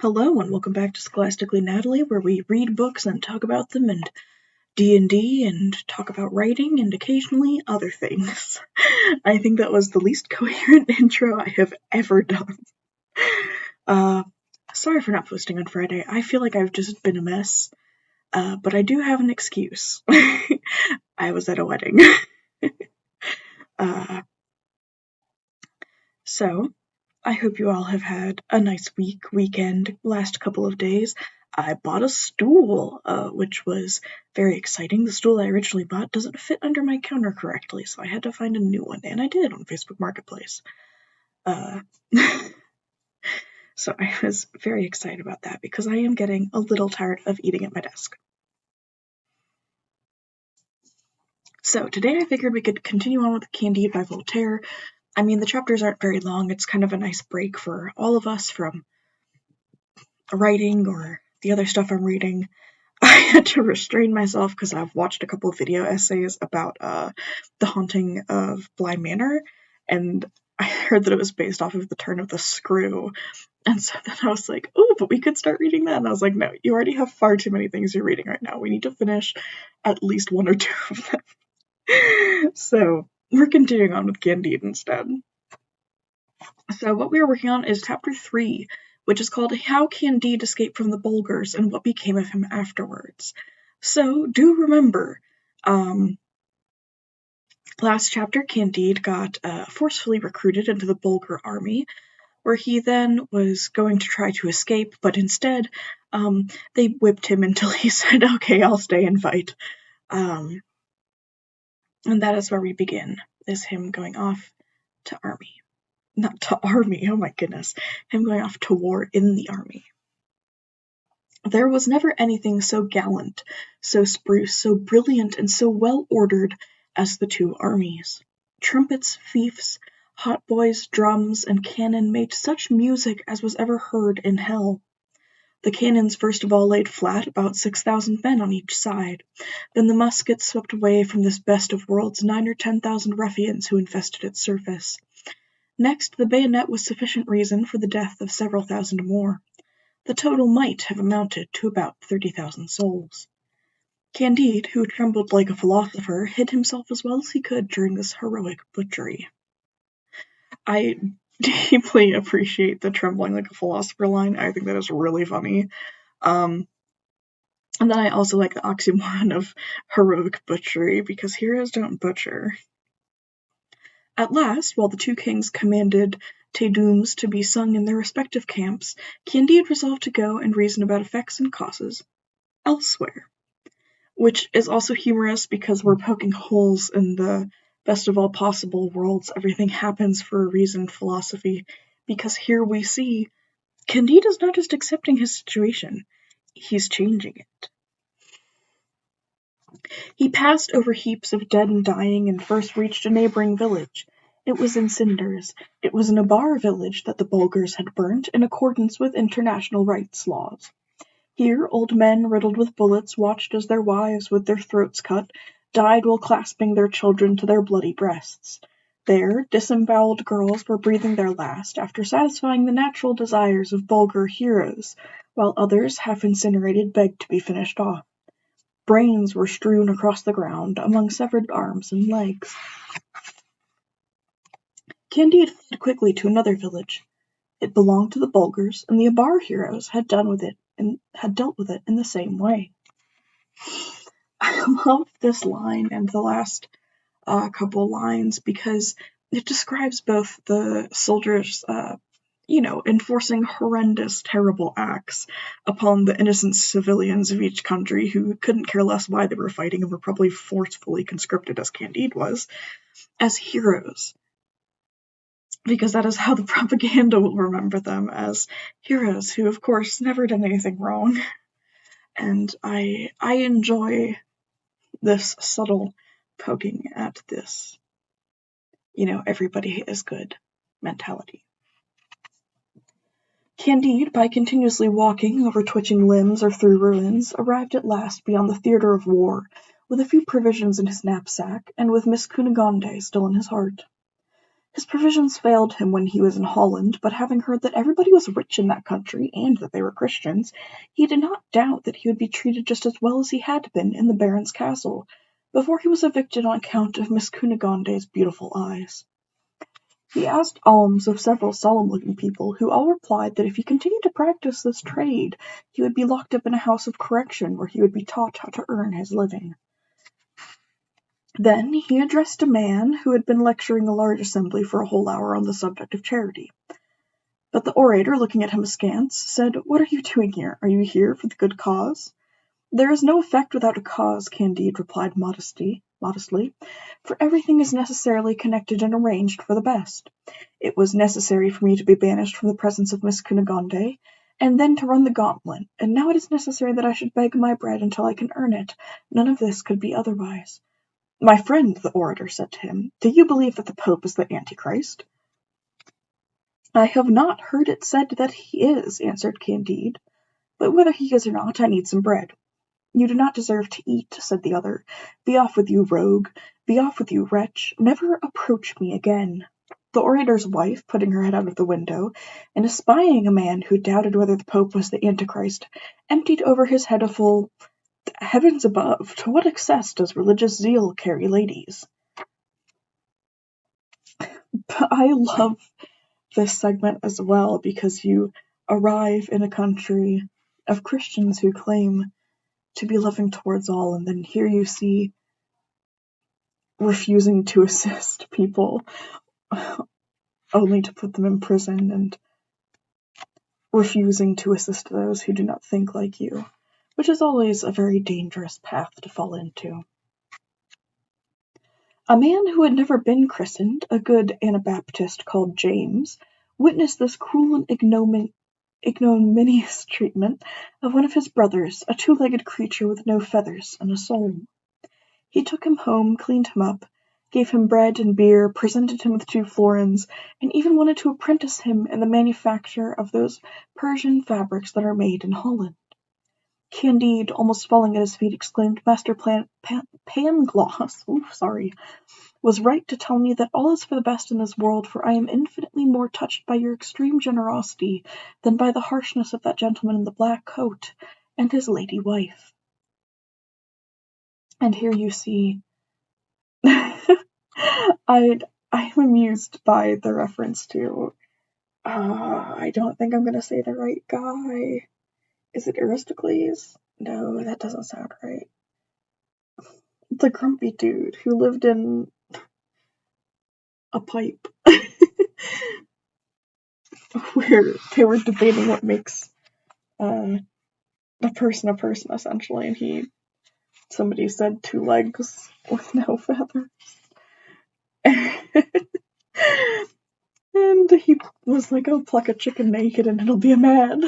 Hello and welcome back to Scholastically Natalie, where we read books and talk about them, and D&D, and talk about writing, and occasionally other things. I think that was the least coherent intro I have ever done. Sorry for not posting on Friday. I feel like I've just been a mess, but I do have an excuse. I was at a wedding. So, I hope you all have had a nice weekend, last couple of days. I bought a stool, which was very exciting. The stool I originally bought doesn't fit under my counter correctly, so I had to find a new one, and I did on Facebook Marketplace. So I was very excited about that because I am getting a little tired of eating at my desk. So today I figured we could continue on with Candide by Voltaire. I mean, the chapters aren't very long. It's kind of a nice break for all of us from writing or the other stuff I'm reading. I had to restrain myself because I've watched a couple of video essays about the haunting of Bly Manor, and I heard that it was based off of the turn of the screw. And so then I was like, oh, but we could start reading that. And I was like, no, you already have far too many things you're reading right now. We need to finish at least one or two of them. So we're continuing on with Candide instead. So what we are working on is chapter 3, which is called How Candide Escaped from the Bulgars and What Became of Him Afterwards. So do remember, last chapter Candide got forcefully recruited into the Bulgar army, where he then was going to try to escape, but instead they whipped him until he said, okay, I'll stay and fight. And that is where we begin, is him going off to army. Not to army, oh my goodness. Him going off to war in the army. There was never anything so gallant, so spruce, so brilliant, and so well-ordered as the two armies. Trumpets, fiefs, hautboys, drums, and cannon made such music as was ever heard in hell. The cannons first of all laid flat about 6,000 men on each side. Then the muskets swept away from this best of worlds 9,000 or 10,000 ruffians who infested its surface. Next, the bayonet was sufficient reason for the death of several thousand more. The total might have amounted to about 30,000 souls. Candide, who trembled like a philosopher, hid himself as well as he could during this heroic butchery. I deeply appreciate the trembling like a philosopher line. I think that is really funny. And then I also like the oxymoron of heroic butchery, because heroes don't butcher. At last, while the two kings commanded Te Deums to be sung in their respective camps, Candide resolved to go and reason about effects and causes elsewhere. Which is also humorous because we're poking holes in the best of all possible worlds. Everything happens for a reason philosophy, because here we see Candide is not just accepting his situation, he's changing it. He passed over heaps of dead and dying and first reached a neighboring village. It was in cinders. It was an Abar village that the Bulgars had burnt in accordance with international rights laws. Here old men riddled with bullets watched as their wives, with their throats cut, died while clasping their children to their bloody breasts. There disemboweled girls were breathing their last after satisfying the natural desires of Bulgar heroes, while others, half incinerated, begged to be finished off. Brains were strewn across the ground, among severed arms and legs. Candide fled quickly to another village. It belonged to the Bulgars, and the Abar heroes had dealt with it in the same way. I love this line and the last couple lines because it describes both the soldiers enforcing horrendous, terrible acts upon the innocent civilians of each country who couldn't care less why they were fighting and were probably forcefully conscripted, as Candide was, as heroes. Because that is how the propaganda will remember them, as heroes who, of course, never did anything wrong. And I enjoy this subtle poking at this, everybody is good mentality. Candide, by continuously walking over twitching limbs or through ruins, arrived at last beyond the theatre of war, with a few provisions in his knapsack, and with Miss Cunegonde still in his heart. His provisions failed him when he was in Holland, but having heard that everybody was rich in that country and that they were Christians, he did not doubt that he would be treated just as well as he had been in the Baron's castle, before he was evicted on account of Miss Cunegonde's beautiful eyes. He asked alms of several solemn-looking people, who all replied that if he continued to practice this trade, he would be locked up in a house of correction where he would be taught how to earn his living. Then he addressed a man who had been lecturing a large assembly for a whole hour on the subject of charity. But the orator, looking at him askance, said, "What are you doing here? Are you here for the good cause?" "There is no effect without a cause," Candide replied modestly, "for everything is necessarily connected and arranged for the best. It was necessary for me to be banished from the presence of Miss Cunegonde, and then to run the gauntlet, and now it is necessary that I should beg my bread until I can earn it. None of this could be otherwise." "My friend," the orator said to him, "do you believe that the Pope is the Antichrist?" "I have not heard it said that he is," answered Candide, "but whether he is or not, I need some bread." "You do not deserve to eat," said the other. "Be off with you, rogue! Be off with you, wretch! Never approach me again." The orator's wife, putting her head out of the window, and espying a man who doubted whether the Pope was the Antichrist, emptied over his head a full "Heavens above! To what excess does religious zeal carry ladies?" I love this segment as well because you arrive in a country of Christians who claim to be loving towards all, and then here you see refusing to assist people only to put them in prison, and refusing to assist those who do not think like you, which is always a very dangerous path to fall into. A man who had never been christened, a good Anabaptist called James, witnessed this cruel and ignominious treatment of one of his brothers, a two-legged creature with no feathers and a soul. He took him home, cleaned him up, gave him bread and beer, presented him with 2 florins, and even wanted to apprentice him in the manufacture of those Persian fabrics that are made in Holland. Candide, almost falling at his feet, exclaimed, "Master Pangloss, was right to tell me that all is for the best in this world, for I am infinitely more touched by your extreme generosity than by the harshness of that gentleman in the black coat and his lady wife." And here you see I'm amused by the reference to I don't think I'm gonna say the right guy. Is it Aristocles? No, that doesn't sound right. The grumpy dude who lived in a pipe where they were debating what makes a person essentially, and somebody said 2 legs with no feathers. And he was like, "Oh, pluck a chicken naked and it'll be a man."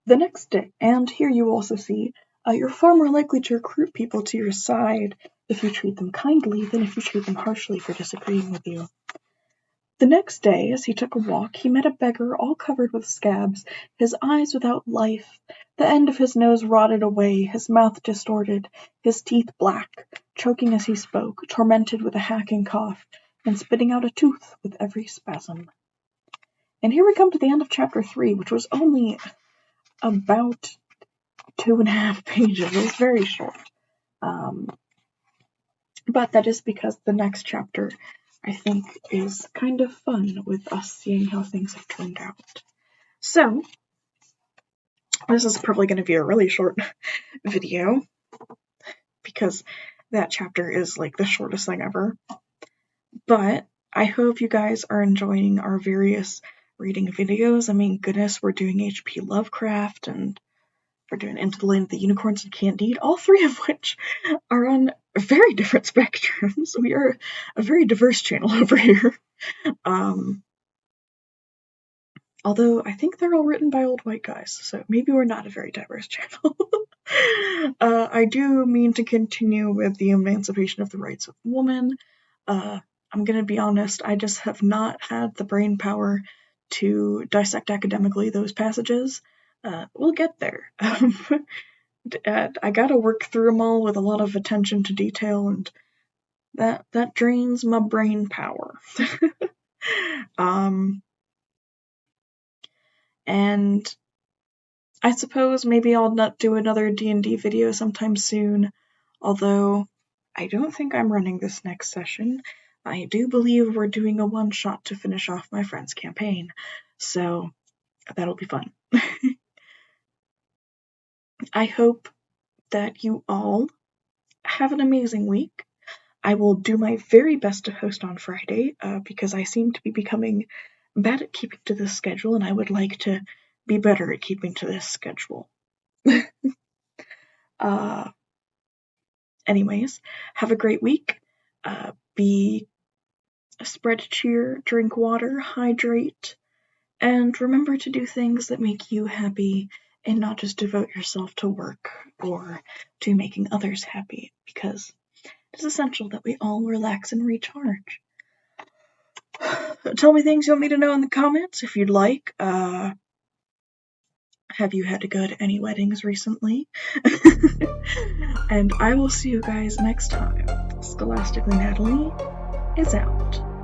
The next day, and here you also see, you're far more likely to recruit people to your side if you treat them kindly than if you treat them harshly for disagreeing with you. The next day, as he took a walk, he met a beggar all covered with scabs, his eyes without life, the end of his nose rotted away, his mouth distorted, his teeth black, choking as he spoke, tormented with a hacking cough, and spitting out a tooth with every spasm. And here we come to the end of chapter 3, which was only about 2.5 pages. It was very short. But that is because the next chapter, I think, is kind of fun with us seeing how things have turned out. So, this is probably going to be a really short video because that chapter is like the shortest thing ever. But I hope you guys are enjoying our various reading videos. I mean, goodness, we're doing H.P. Lovecraft, and we're doing Into the Land of the Unicorns and Candide, all 3 of which are on very different spectrums. We are a very diverse channel over here. Although I think they're all written by old white guys, so maybe we're not a very diverse channel. I do mean to continue with the emancipation of the rights of woman. I'm gonna be honest, I just have not had the brain power to dissect academically those passages. We'll get there. I gotta work through them all with a lot of attention to detail, and that drains my brain power. And I suppose maybe I'll not do another D&D video sometime soon, although I don't think I'm running this next session. I do believe we're doing a one-shot to finish off my friend's campaign, so that'll be fun. I hope that you all have an amazing week. I will do my very best to host on Friday, because I seem to be becoming bad at keeping to this schedule, and I would like to be better at keeping to this schedule. Anyways, have a great week. Spread cheer, drink water, hydrate, and remember to do things that make you happy and not just devote yourself to work or to making others happy, because it's essential that we all relax and recharge. Tell me things you want me to know in the comments if you'd like. Have you had to go to any weddings recently? And I will see you guys next time. Scholastically Natalie is out.